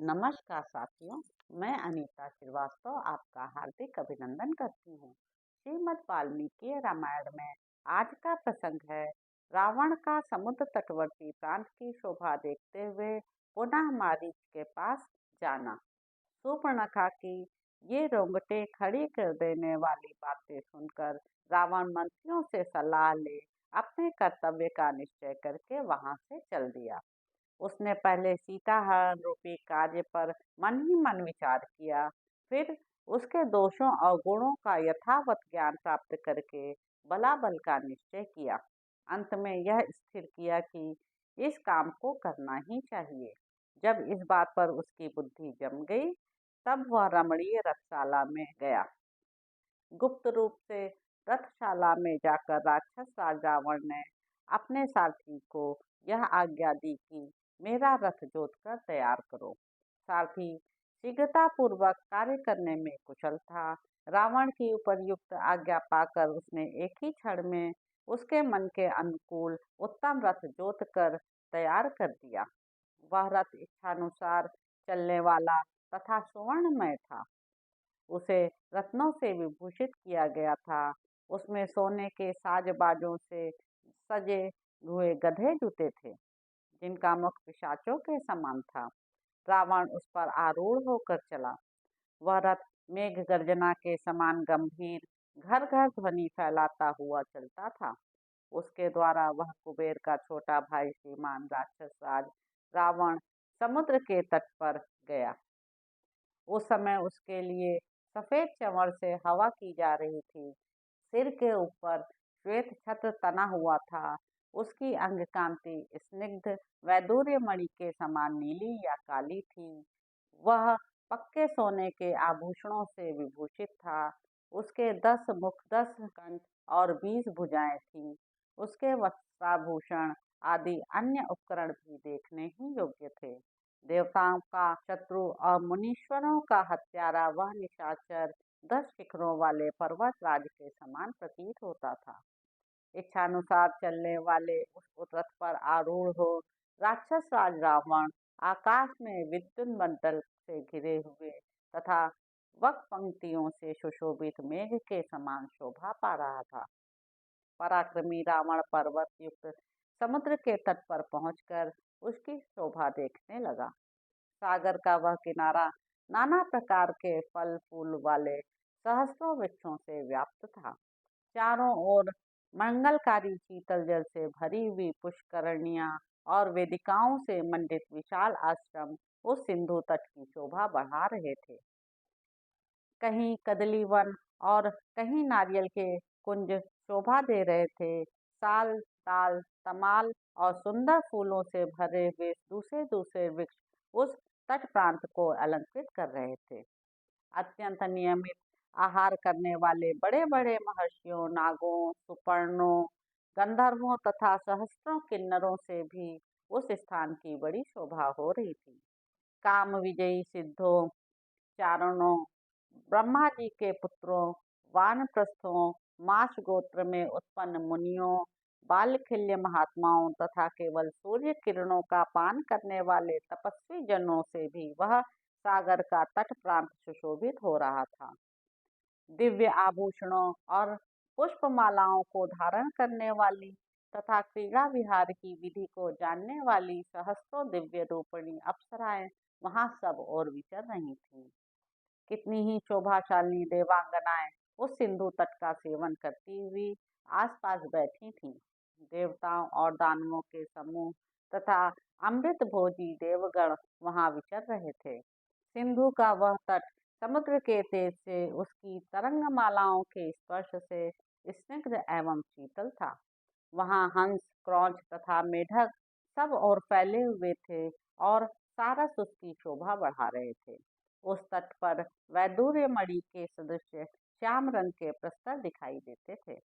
नमस्कार साथियों, मैं अनीता श्रीवास्तव आपका हार्दिक अभिनंदन करती हूँ। श्रीमद् वाल्मीकि रामायण में आज का प्रसंग है रावण का समुद्र तटवर्ती प्रांत की शोभा देखते हुए पुनः मारीच के पास जाना। सूर्पणखा की ये रोंगटे खड़ी कर देने वाली बातें सुनकर रावण मंत्रियों से सलाह ले अपने कर्तव्य का निश्चय करके वहां से चल दिया। उसने पहले सीताहरण रूपी कार्य पर मन ही मन विचार किया, फिर उसके दोषों और गुणों का यथावत ज्ञान प्राप्त करके बलाबल का निश्चय किया। अंत में यह स्थिर किया कि इस काम को करना ही चाहिए। जब इस बात पर उसकी बुद्धि जम गई, तब वह रमणीय रथशाला में गया। गुप्त रूप से रथशाला में जाकर राक्षस राज रावण ने अपने सारथी को यह आज्ञा दी कि मेरा रथ जोतकर तैयार करो। सारथी शीघ्रता पूर्वक कार्य करने में कुशल था। रावण की उपयुक्त आज्ञा पाकर उसने एक ही क्षण में उसके मन के अनुकूल उत्तम रथ जोत कर तैयार कर दिया। वह रथ इच्छानुसार चलने वाला तथा सुवर्णमय था। उसे रत्नों से विभूषित किया गया था। उसमें सोने के साजबाजों से सजे हुए गधे जुते थे, जिनका मुख पिशाचों के समान था। रावण उस पर आरूढ़ होकर चला। वह रथ मेघ गर्जना के समान गंभीर, घर घर ध्वनि फैलाता हुआ चलता था। उसके द्वारा वह कुबेर का छोटा भाई श्रीमान राक्षस राज रावण समुद्र के तट पर गया। उस समय उसके लिए सफेद चंवर से हवा की जा रही थी। सिर के ऊपर श्वेत छत्र तना हुआ था। उसकी अंग कांति स्निग्ध वैदूर्य मणि के समान नीली या काली थी। वह पक्के सोने के आभूषणों से विभूषित था। उसके 10 मुख, 10 कंठ और 20 भुजाएं थीं। उसके वस्त्राभूषण आदि अन्य उपकरण भी देखने ही योग्य थे। देवताओं का शत्रु और मुनीश्वरों का हत्यारा वह निशाचर 10 शिखरों वाले पर्वतराज के समान प्रतीत होता था। इच्छानुसार चलने वाले उस रथ पर आरूढ़ हो राक्षस राज रावण आकाश में विद्युत मंडल से घिरे हुए तथा वक पंक्तियों से सुशोभित मेघ के समान शोभा पा रहा था। पराक्रमी रावण पर्वत युक्त समुद्र के तट पर पहुंचकर उसकी शोभा देखने लगा। सागर का वह किनारा नाना प्रकार के फल फूल वाले सहस्रों वृक्षों से व्याप्त था। चारों ओर मंगलकारी शीतल जल से भरी हुई पुष्करणियां और वेदिकाओं से मंडित विशाल आश्रम उस सिंधु तट की शोभा बढ़ा रहे थे। कहीं कदली वन और कहीं नारियल के कुंज शोभा दे रहे थे। साल, ताल, तमाल और सुंदर फूलों से भरे हुए दूसरे दूसरे वृक्ष उस तट प्रांत को अलंकृत कर रहे थे। अत्यंत नियमित आहार करने वाले बड़े बड़े महर्षियों, नागों, सुपर्णों, गंधर्वों तथा सहस्त्रों किन्नरों से भी उस स्थान की बड़ी शोभा हो रही थी। काम विजयी सिद्धों, चारणों, ब्रह्मा जी के पुत्रों, वानप्रस्थों, माश गोत्र में उत्पन्न मुनियों, बालखिल्य महात्माओं तथा केवल सूर्य किरणों का पान करने वाले तपस्वी जनों से भी वह सागर का तट प्रांत सुशोभित हो रहा था। दिव्य आभूषणों और पुष्पमालाओं को धारण करने वाली तथा क्रीड़ा विहार की विधि को जानने वाली सहस्त्रों दिव्य रूपिणी अप्सराएं वहां सब और विचर रही थीं। कितनी ही शोभाशाली देवांगनाएं उस सिंधु तट का सेवन करती हुई आसपास बैठी थीं। देवताओं और दानवों के समूह तथा अमृत भोजी देवगण वहां विचर रहे थे। सिंधु का वह तट समुद्र के तेज से उसकी तरंगमालाओं के स्पर्श से स्निग्ध एवं शीतल था। वहां हंस, क्रौंच तथा मेढक सब ओर फैले हुए थे और सारस उसकी शोभा बढ़ा रहे थे। उस तट पर वैदूर्य मणि के सदृश श्याम रंग के प्रस्तर दिखाई देते थे।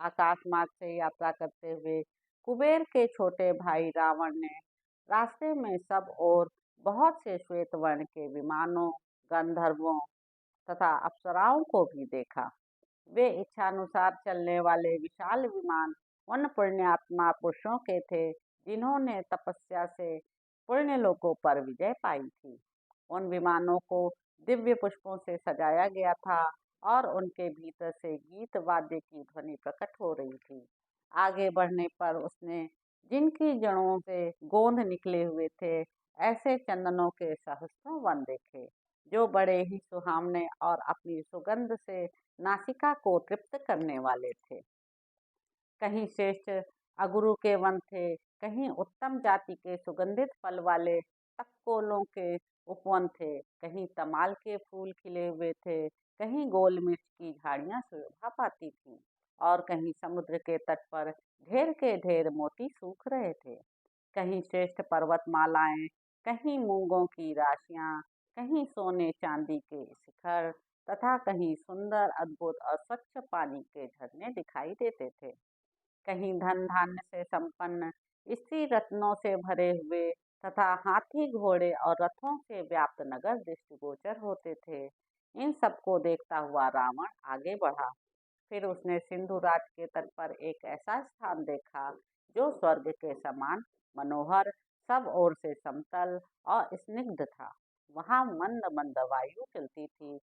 आकाश मार्ग से यात्रा करते हुए कुबेर के छोटे भाई रावण ने रास्ते में सब ओर बहुत से श्वेत वर्ण के विमानों, गंधर्वों तथा अप्सराओं को भी देखा। वे इच्छानुसार चलने वाले विशाल विमान उन पुण्यात्मा पुरुषों के थे जिन्होंने तपस्या से पुण्य लोकों पर विजय पाई थी। उन विमानों को दिव्य पुष्पों से सजाया गया था और उनके भीतर से गीत वाद्य की ध्वनि प्रकट हो रही थी। आगे बढ़ने पर उसने जिनकी जड़ों से गोंद निकले हुए थे, ऐसे चंदनों के सहस्रों वन देखे, जो बड़े ही सुहावने और अपनी सुगंध से नासिका को तृप्त करने वाले थे। कहीं श्रेष्ठ अगुरु के वन थे, कहीं उत्तम जाति के सुगंधित फल वाले तक्कोलों के उपवन थे, कहीं तमाल के फूल खिले हुए थे, कहीं गोल मिर्च की झाड़ियां शोभा पाती थीं और कहीं समुद्र के तट पर ढेर के ढेर मोती सूख रहे थे। कहीं श्रेष्ठ पर्वतमालाएं, कहीं मूंगों की राशियां, कहीं सोने चांदी के शिखर तथा कहीं सुंदर अद्भुत और स्वच्छ पानी के झरने दिखाई देते थे। कहीं धन धान्य से संपन्न, स्त्री रत्नों से भरे हुए तथा हाथी घोड़े और रथों से व्याप्त नगर दृष्टिगोचर होते थे। इन सबको देखता हुआ रावण आगे बढ़ा। फिर उसने सिंधु राज के तट पर एक ऐसा स्थान देखा जो स्वर्ग के समान मनोहर, सब ओर से समतल और स्निग्ध था। वहां मंद मंद वायु चलती थी,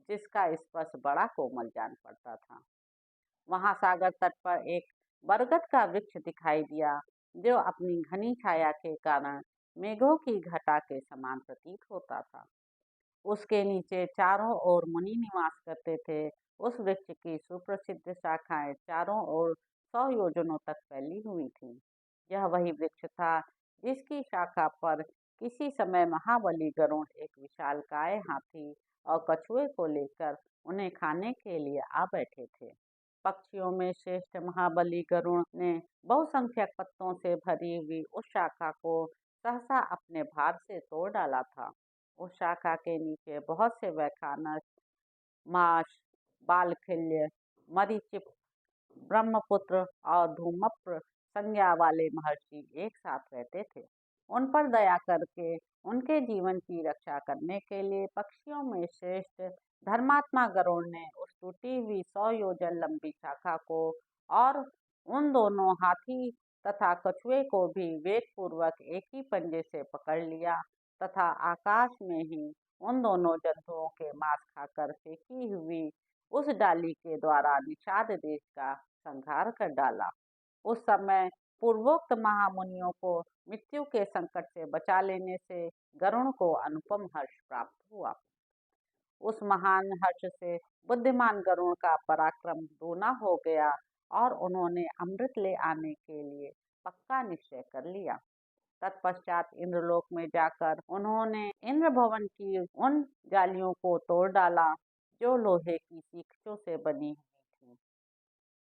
जिसका स्पर्श बड़ा कोमल जान पड़ता था। वहां सागर तट पर एक बरगद का वृक्ष दिखाई दिया, जो अपनी घनी छाया के कारण मेघों की घटा के समान प्रतीत होता था। उसके नीचे चारों ओर मुनि निवास करते थे। उस वृक्ष की सुप्रसिद्ध शाखाएं चारों ओर 100 योजनों तक फैली हुई थीं। यह वही वृक्ष था जिसकी शाखा पर किसी समय महाबली गरुड़ एक विशालकाय हाथी और कछुए को लेकर उन्हें खाने के लिए आ बैठे थे। पक्षियों में श्रेष्ठ महाबली गरुड़ ने बहुसंख्यक पत्तों से भरी हुई उस शाखा को सहसा अपने भार से तोड़ डाला था। उस शाखा के नीचे बहुत से वैखानस, माश, बालखिल्य, मरीचिप, ब्रह्मपुत्र और धूमप्र संज्ञा वाले महर्षि एक साथ रहते थे। उन पर दया करके उनके जीवन की रक्षा करने के लिए पक्षियों में श्रेष्ठ धर्मात्मा गरुड़ ने उस टूटी हुई 100 योजन लंबी शाखा को और उन दोनों हाथी तथा कछुए को भी वेग पूर्वक एक ही पंजे से पकड़ लिया तथा आकाश में ही उन दोनों जंतुओं के मांस खाकर फेंकी हुई उस डाली के द्वारा निषाद देश का संहार कर डाला। उस समय पूर्वोक्त महामुनियों को मृत्यु के संकट से बचा लेने से गरुड़ को अनुपम हर्ष प्राप्त हुआ। उस महान हर्ष से बुद्धिमान गरुड़ का पराक्रम दूना हो गया और उन्होंने अमृत ले आने के लिए पक्का निश्चय कर लिया। तत्पश्चात इंद्रलोक में जाकर उन्होंने इंद्र भवन की उन जालियों को तोड़ डाला जो लोहे की सीखचों से बनी हुई थी।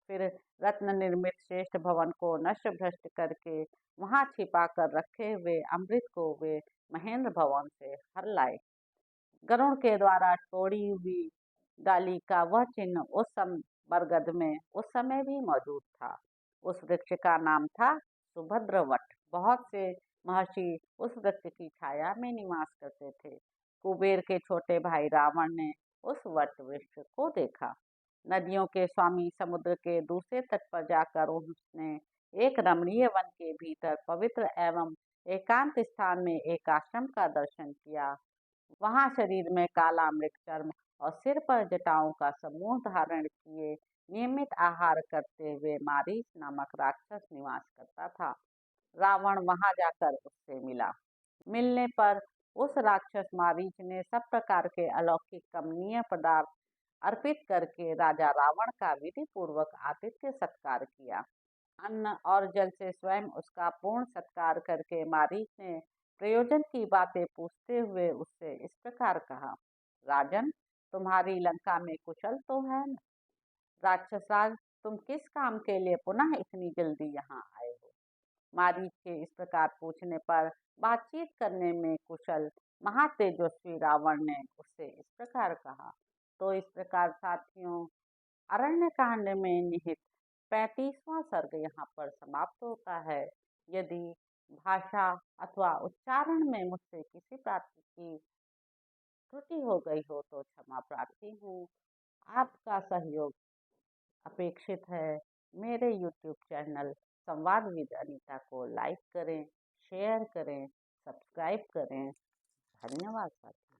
फिर रत्न निर्मित श्रेष्ठ भवन को नष्ट भ्रष्ट करके वहां छिपा कर रखे हुए अमृत को वे महेंद्र भवन से हर लाए। गरुड़ के द्वारा तोड़ी हुई डाली का वह चिन्ह बरगद में उस समय भी मौजूद था। उस वृक्ष का नाम था सुभद्र वट। बहुत से महर्षि उस वृक्ष की छाया में निवास करते थे। कुबेर के छोटे भाई रावण ने उस वट वृक्ष को देखा। नदियों के स्वामी समुद्र के दूसरे तट पर जाकर उसने एक रमणीय वन के भीतर पवित्र एवं एकांत स्थान में एक आश्रम का दर्शन किया। वहां शरीर में काला मृग चर्म और सिर पर जटाओं का समूह धारण किए नियमित आहार करते हुए मारीच नामक राक्षस निवास करता था। रावण वहां जाकर उससे मिला। मिलने पर उस राक्षस मारीच ने सब प्रकार के अलौकिक कमनीय पदार्थ अर्पित करके राजा रावण का विधि पूर्वक आतिथ्य सत्कार किया। अन्न और जल से स्वयं उसका पूर्ण सत्कार करके मारीच ने प्रयोजन की बातें पूछते हुए उससे इस प्रकार कहा, राजन, तुम्हारी लंका में कुशल तो है न? राक्षसराज, तुम किस काम के लिए पुनः इतनी जल्दी यहाँ आए हो? मारीच के इस प्रकार पूछने पर बातचीत करने में कुशल महातेजस्वी रावण ने उससे इस प्रकार कहा। तो इस प्रकार साथियों, अरण्य कांड में निहित 35वां सर्ग यहाँ पर समाप्त होता है। यदि भाषा अथवा उच्चारण में मुझसे किसी प्राप्ति की त्रुटि हो गई हो तो क्षमा प्रार्थी हूँ। आपका सहयोग अपेक्षित है। मेरे YouTube चैनल संवाद विद अनीता को लाइक करें, शेयर करें, सब्सक्राइब करें। धन्यवाद साथियों।